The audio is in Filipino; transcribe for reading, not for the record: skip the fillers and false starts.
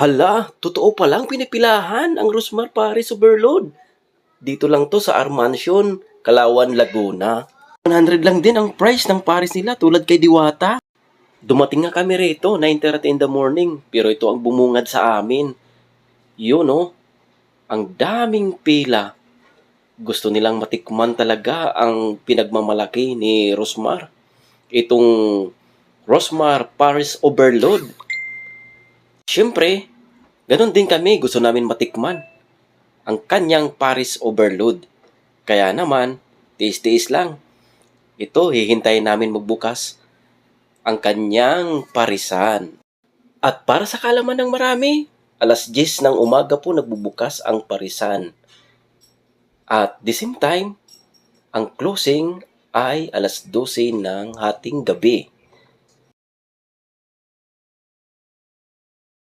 Hala, totoo palang pinipilahan ang Rosmar Paris Overload. Dito lang to sa Armansion, Kalawan, Laguna. 100 lang din ang price ng Paris nila tulad kay Diwata. Dumating nga kami rito, 9:30 in the morning, pero ito ang bumungad sa amin. Yun oh, ang daming pila. Gusto nilang matikman talaga ang pinagmamalaki ni Rosmar. Itong Rosmar Paris Overload. Siyempre, ganun din kami, gusto namin matikman ang kanyang Paris Overload. Kaya naman, tiis-tiis lang. Ito, hihintayin namin magbukas ang kanyang parisan. At para sa kalaman ng marami, alas 10 ng umaga po nagbubukas ang parisan. At the same time, ang closing ay alas 12 ng hating gabi.